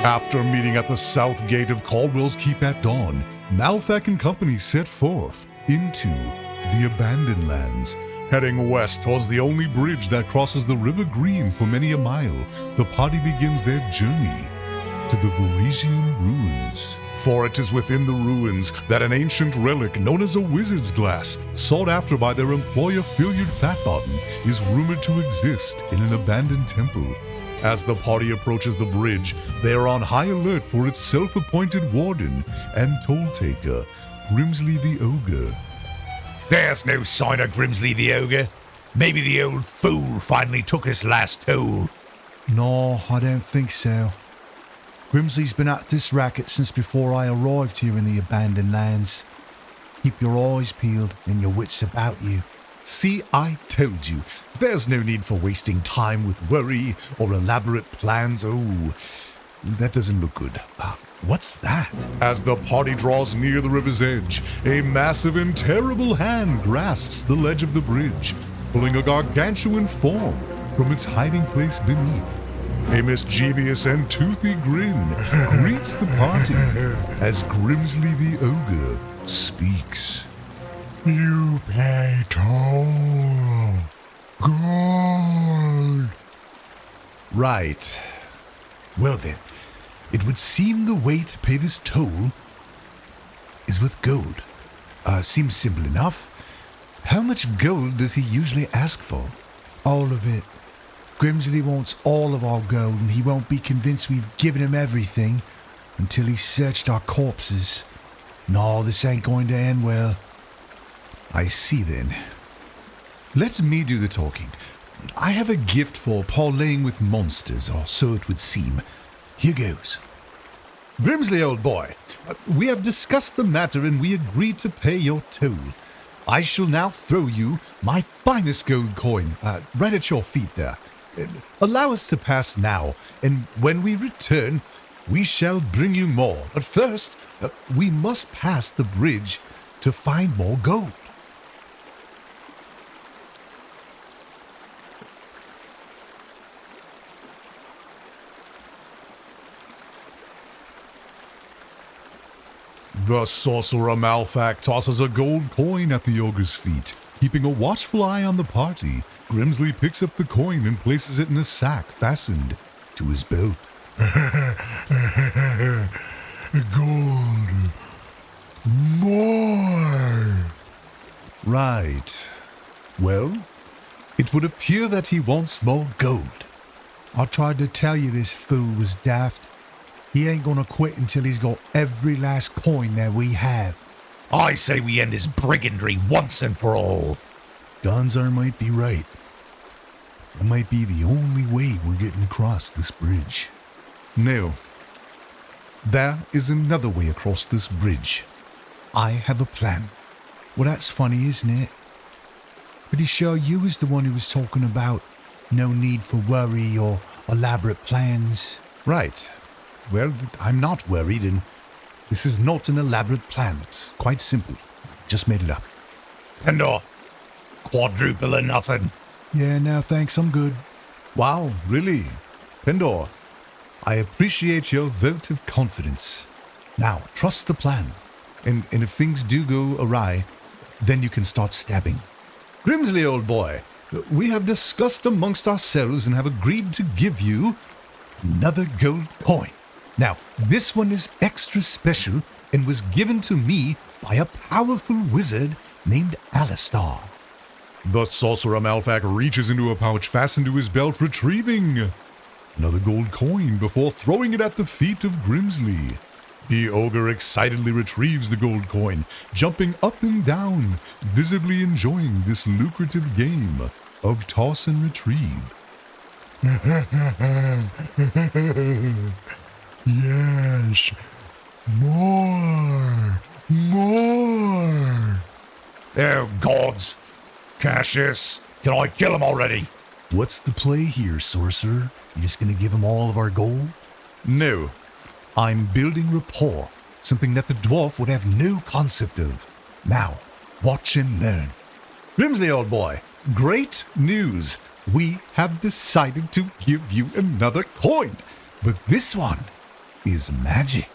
After meeting at the south gate of Caldwell's Keep at dawn, Malfak Company set forth into the Abandoned Lands. Heading west towards the only bridge that crosses the River Green for many a mile, the party begins their journey to the Varisian Ruins. For it is within the ruins that an ancient relic known as a wizard's glass, sought after by their employer Philiard Fatbatten, is rumored to exist in an abandoned temple. As the party approaches the bridge, they are on high alert for its self-appointed warden and toll-taker, Grimsley the Ogre. There's no sign of Grimsley the Ogre. Maybe the old fool finally took his last toll. No, I don't think so. Grimsley's been at this racket since before I arrived here in the Abandoned Lands. Keep your eyes peeled and your wits about you. See, I told you, there's no need for wasting time with worry or elaborate plans. Oh, that doesn't look good. What's that? As the party draws near the river's edge, a massive and terrible hand grasps the ledge of the bridge, pulling a gargantuan form from its hiding place beneath. A mischievous and toothy grin greets the party as Grimsley the Ogre speaks. You pay toll. Gold. Right. Well then, it would seem the way to pay this toll is with gold. Seems simple enough. How much gold does he usually ask for? All of it. Grimsley wants all of our gold, and he won't be convinced we've given him everything until he's searched our corpses. No, this ain't going to end well. I see then. Let me do the talking. I have a gift for parleying with monsters, or so it would seem. Here goes. Grimsley, old boy, we have discussed the matter and we agreed to pay your toll. I shall now throw you my finest gold coin, right at your feet there. Allow us to pass now, and when we return, we shall bring you more. But first, we must pass the bridge to find more gold. The sorcerer Malfak tosses a gold coin at the ogre's feet. Keeping a watchful eye on the party, Grimsley picks up the coin and places it in a sack fastened to his belt. Gold. More. Right. Well, it would appear that he wants more gold. I tried to tell you this fool was daft. He ain't gonna quit until he's got every last coin that we have. I say we end his brigandry once and for all. Gonzar might be right. That might be the only way we're getting across this bridge. No. There is another way across this bridge. I have a plan. Well, that's funny, isn't it? Pretty sure you was the one who was talking about no need for worry or elaborate plans. Right. Well, I'm not worried, and this is not an elaborate plan. It's quite simple. Just made it up. Pendor, quadruple or nothing. Yeah, no thanks, I'm good. Wow, really? Pendor, I appreciate your vote of confidence. Now, trust the plan. And if things do go awry, then you can start stabbing. Grimsley, old boy, we have discussed amongst ourselves and have agreed to give you another gold coin. Now, this one is extra special and was given to me by a powerful wizard named Alistar. The sorcerer Malfak reaches into a pouch fastened to his belt, retrieving another gold coin before throwing it at the feet of Grimsley. The ogre excitedly retrieves the gold coin, jumping up and down, visibly enjoying this lucrative game of toss and retrieve. Yes. More. Oh, gods. Cassius, can I kill him already? What's the play here, sorcerer? You just gonna give him all of our gold? No. I'm building rapport, something that the dwarf would have no concept of. Now, watch and learn. Grimsley, old boy, great news. We have decided to give you another coin, but this one is magic.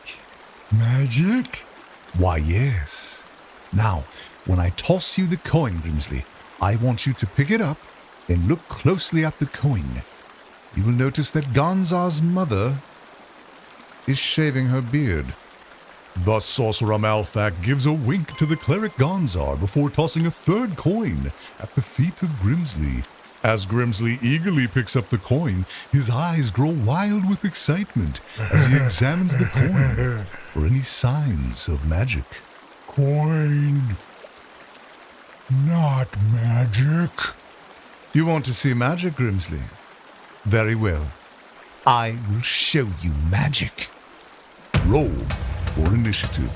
Magic? Why, yes. Now, when I toss you the coin, Grimsley, I want you to pick it up and look closely at the coin. You will notice that Gonzar's mother is shaving her beard. The sorcerer Malfak gives a wink to the cleric Gonzar before tossing a third coin at the feet of Grimsley. As Grimsley eagerly picks up the coin, his eyes grow wild with excitement as he examines the coin for any signs of magic. Coin. Not magic. You want to see magic, Grimsley? Very well. I will show you magic. Roll for initiative.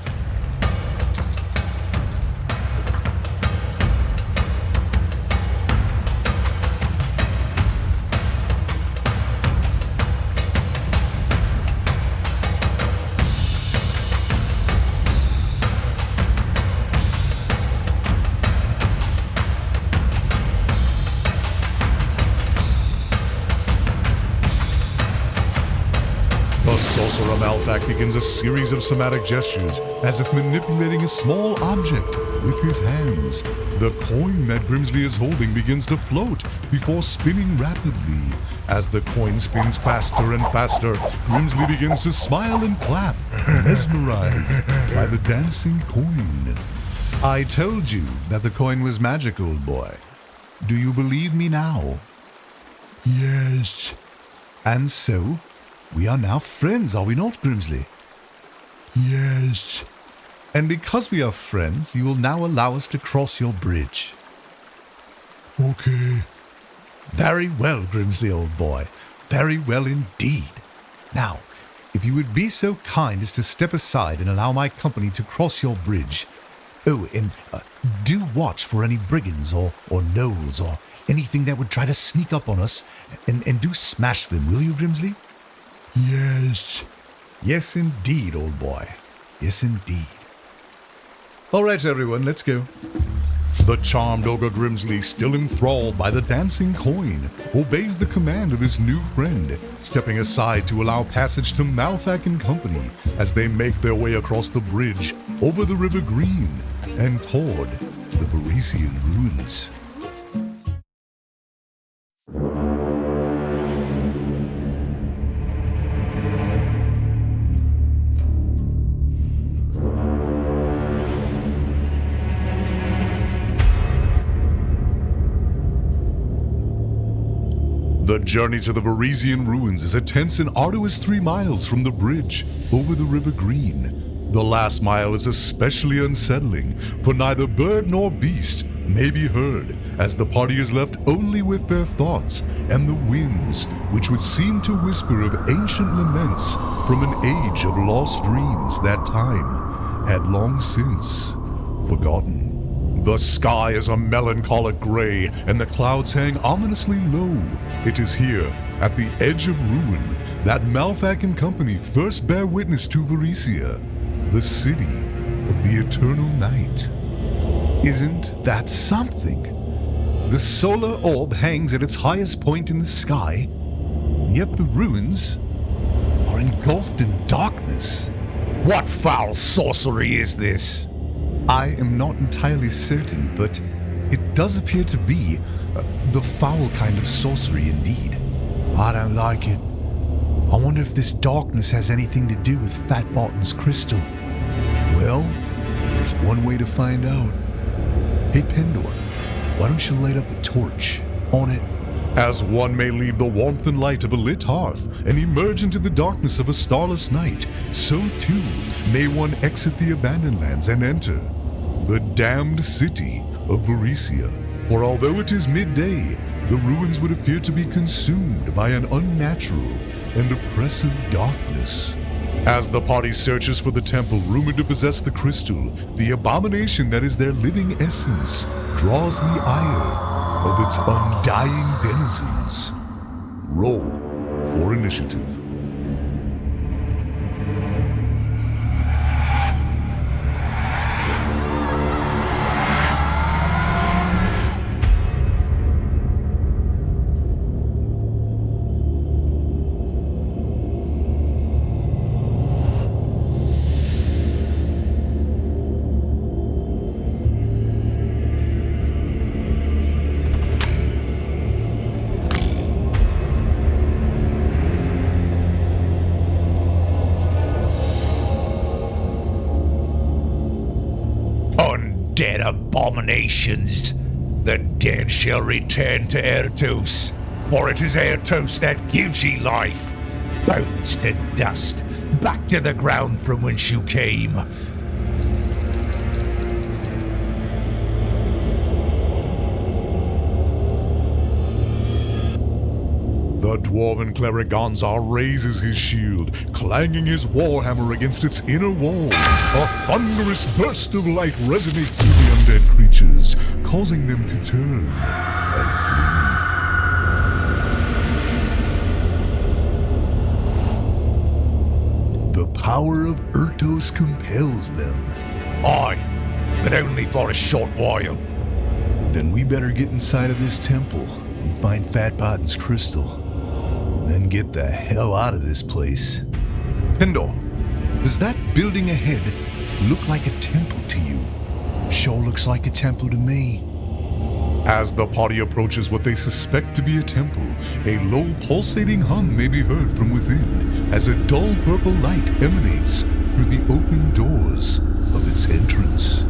Sorcerer Malfak begins a series of somatic gestures, as if manipulating a small object with his hands. The coin that Grimsley is holding begins to float before spinning rapidly. As the coin spins faster and faster, Grimsley begins to smile and clap, mesmerized by the dancing coin. I told you that the coin was magic, old boy. Do you believe me now? Yes. And so, we are now friends, are we not, Grimsley? Yes. And because we are friends, you will now allow us to cross your bridge. Okay. Very well, Grimsley, old boy. Very well indeed. Now, if you would be so kind as to step aside and allow my company to cross your bridge. Oh, and do watch for any brigands or gnolls or anything that would try to sneak up on us, and do smash them, will you, Grimsley? Yes. Yes, indeed, old boy. Yes, indeed. All right, everyone, let's go. The charmed ogre Grimsley, still enthralled by the dancing coin, obeys the command of his new friend, stepping aside to allow passage to Malfak Company as they make their way across the bridge over the River Green and toward the Varisian Ruins. The journey to the Varisian Ruins is a tense and arduous 3 miles from the bridge over the River Green. The last mile is especially unsettling, for neither bird nor beast may be heard, as the party is left only with their thoughts and the winds, which would seem to whisper of ancient laments from an age of lost dreams that time had long since forgotten. The sky is a melancholic gray, and the clouds hang ominously low. It is here, at the edge of ruin, that Malfak Company first bear witness to Varisia, the city of the eternal night. Isn't that something? The solar orb hangs at its highest point in the sky, yet the ruins are engulfed in darkness. What foul sorcery is this? I am not entirely certain, but it does appear to be the foul kind of sorcery indeed. I don't like it. I wonder if this darkness has anything to do with Fatbatten's crystal. Well, there's one way to find out. Hey, Pendor, why don't you light up a torch? On it. As one may leave the warmth and light of a lit hearth and emerge into the darkness of a starless night, so too may one exit the abandoned lands and enter the damned city of Varisia. For although it is midday, the ruins would appear to be consumed by an unnatural and oppressive darkness. As the party searches for the temple rumored to possess the crystal, the abomination that is their living essence draws the ire of its undying denizens. Roll for initiative. abominations. The dead shall return to Ertos, for it is Ertos that gives ye life. Bones to dust, back to the ground from whence you came. The dwarven cleric Gonzar raises his shield, clanging his warhammer against its inner wall. A thunderous burst of light resonates through the undead creatures, causing them to turn and flee. The power of Ertos compels them. Aye, but only for a short while. Then we better get inside of this temple and find Fatbatten's crystal. And then get the hell out of this place. Pendor, does that building ahead look like a temple to you? Sure looks like a temple to me. As the party approaches what they suspect to be a temple, a low pulsating hum may be heard from within as a dull purple light emanates through the open doors of its entrance.